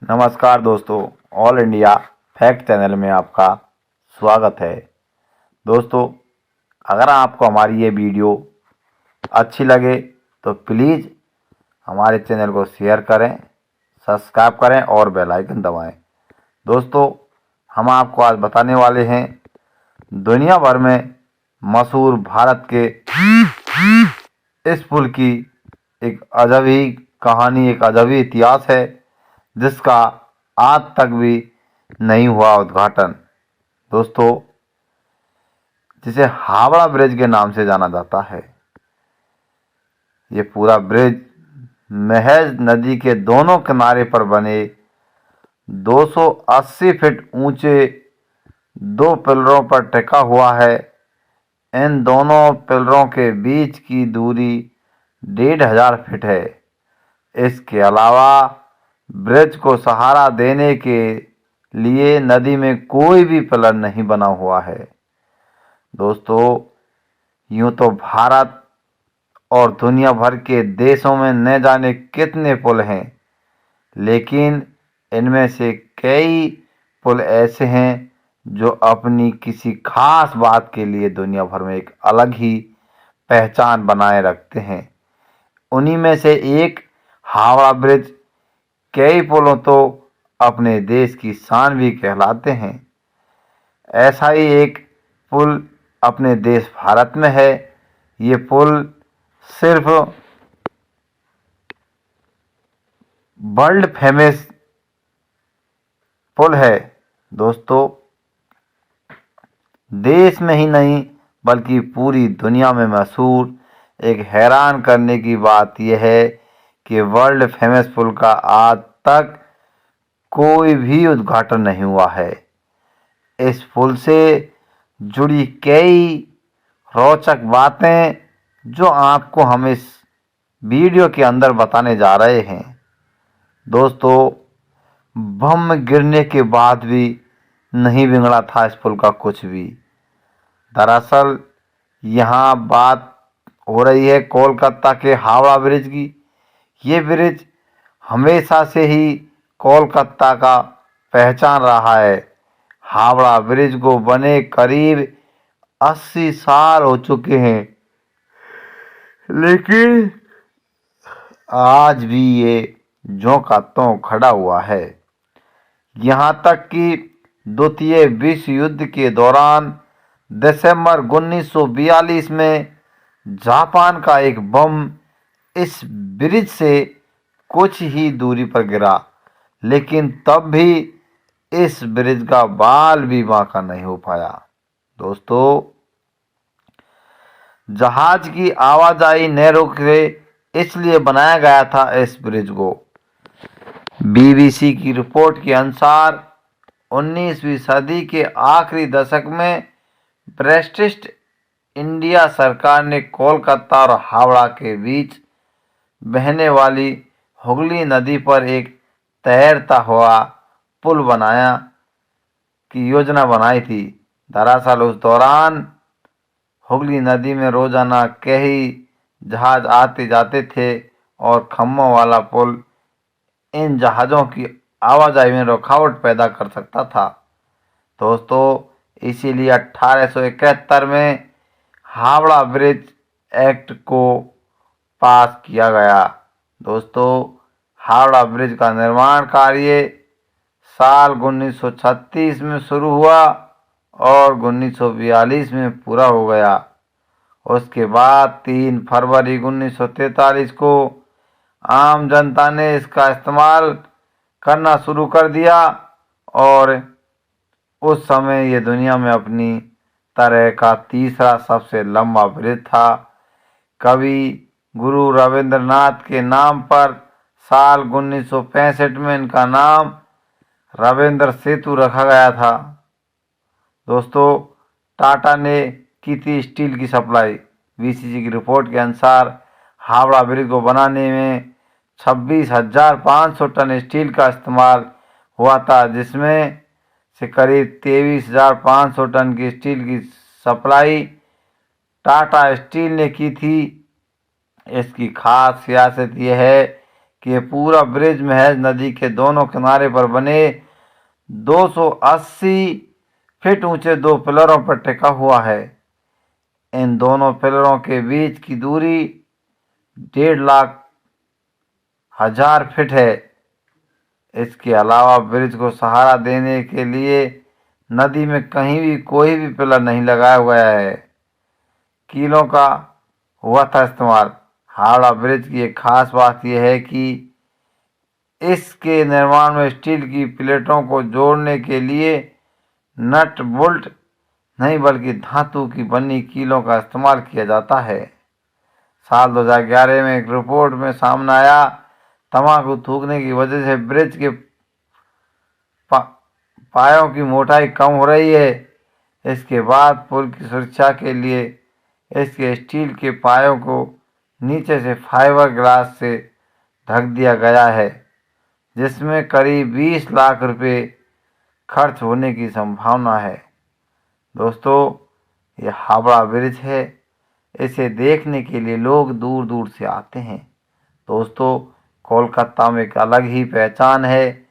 नमस्कार दोस्तों, all India fact channel में आपका स्वागत है। दोस्तों, अगर आपको हमारी ये वीडियो अच्छी लगे तो प्लीज़ हमारे चैनल को शेयर करें, सब्सक्राइब करें और बेल आइकन दबाएं। दोस्तों, हम आपको आज बताने वाले हैं दुनिया भर में मशहूर भारत के इस पुल की एक अजब ही कहानी, एक अजब ही इतिहास है जिसका आज तक भी नहीं हुआ उद्घाटन। दोस्तों, जिसे हावड़ा ब्रिज के नाम से जाना जाता है। ये पूरा ब्रिज महज नदी के दोनों किनारे पर बने 280 फीट ऊंचे दो पिलरों पर टिका हुआ है। इन दोनों पिलरों के बीच की दूरी 1500 फीट है। इसके अलावा ब्रिज को सहारा देने के लिए नदी में कोई भी पिलर नहीं बना हुआ है। दोस्तों, यूं तो भारत और दुनिया भर के देशों में न जाने कितने पुल हैं, लेकिन इनमें से कई पुल ऐसे हैं जो अपनी किसी खास बात के लिए दुनिया भर में एक अलग ही पहचान बनाए रखते हैं। उन्हीं में से एक हावड़ा ब्रिज। कई पुलों तो अपने देश की शान भी कहलाते हैं। ऐसा ही एक पुल अपने देश भारत में है। ये पुल सिर्फ वर्ल्ड फेमस पुल है। दोस्तों, देश में ही नहीं बल्कि पूरी दुनिया में मशहूर। एक हैरान करने की बात यह है कि वर्ल्ड फेमस पुल का आज तक कोई भी उद्घाटन नहीं हुआ है। इस पुल से जुड़ी कई रोचक बातें जो आपको हम इस वीडियो के अंदर बताने जा रहे हैं। दोस्तों, बम गिरने के बाद भी नहीं बिगड़ा था इस पुल का कुछ भी। दरअसल यहाँ बात हो रही है कोलकाता के हावड़ा ब्रिज की। ये ब्रिज हमेशा से ही कोलकाता का पहचान रहा है। हावड़ा ब्रिज को बने करीब 80 साल हो चुके हैं, लेकिन आज भी ये ज्यों का त्यों खड़ा हुआ है। यहाँ तक कि द्वितीय विश्व युद्ध के दौरान दिसंबर 1942 में जापान का एक बम इस ब्रिज से कुछ ही दूरी पर गिरा, लेकिन तब भी इस ब्रिज का बाल भी बांका नहीं हो पाया। दोस्तों, जहाज की आवाजाही न रुके इसलिए बनाया गया था इस ब्रिज को। बीबीसी की रिपोर्ट के अनुसार 19वीं सदी के आखिरी दशक में ब्रिटिश इंडिया सरकार ने कोलकाता और हावड़ा के बीच बहने वाली हुगली नदी पर एक तैरता हुआ पुल बनाया की योजना बनाई थी। दरअसल उस दौरान हुगली नदी में रोजाना कई जहाज आते जाते थे और खम्भों वाला पुल इन जहाज़ों की आवाजाही में रुकावट पैदा कर सकता था। दोस्तों, इसीलिए 1871 में हावड़ा ब्रिज एक्ट को पास किया गया। दोस्तों, हावड़ा ब्रिज का निर्माण कार्य साल 1936 में शुरू हुआ और 1942 में पूरा हो गया। उसके बाद 3 फरवरी 1943 को आम जनता ने इसका इस्तेमाल करना शुरू कर दिया और उस समय ये दुनिया में अपनी तरह का तीसरा सबसे लंबा ब्रिज था। कवि गुरु रविंद्रनाथ के नाम पर साल 1965 में इनका नाम रविंद्र सेतु रखा गया था। दोस्तों, टाटा ने की थी स्टील की सप्लाई। बीसीसी की रिपोर्ट के अनुसार हावड़ा ब्रिज को बनाने में 26,500 टन स्टील का इस्तेमाल हुआ था, जिसमें से करीब 23,500 टन की स्टील की सप्लाई टाटा स्टील ने की थी। इसकी खास सियासत यह है कि ये पूरा ब्रिज महज नदी के दोनों किनारे पर बने 280 फीट ऊंचे 2 पिलरों पर टिका हुआ है। इन दोनों पिलरों के बीच की दूरी 1,50,000 फीट है। इसके अलावा ब्रिज को सहारा देने के लिए नदी में कहीं भी कोई भी पिलर नहीं लगाया गया है। कीलों का हुआ था इस्तेमाल। हावड़ा ब्रिज की एक खास बात यह है कि इसके निर्माण में स्टील की प्लेटों को जोड़ने के लिए नट बोल्ट नहीं बल्कि धातु की बनी कीलों का इस्तेमाल किया जाता है। साल 2011 में एक रिपोर्ट में सामने आया, तंबाकू थूकने की वजह से ब्रिज के पायों की मोटाई कम हो रही है। इसके बाद पुल की सुरक्षा के लिए इसके स्टील के पायों को नीचे से फाइबर ग्लास से ढक दिया गया है, जिसमें करीब 20 लाख रुपए खर्च होने की संभावना है। दोस्तों, यह हावड़ा ब्रिज है। इसे देखने के लिए लोग दूर दूर से आते हैं। दोस्तों, कोलकाता में एक अलग ही पहचान है।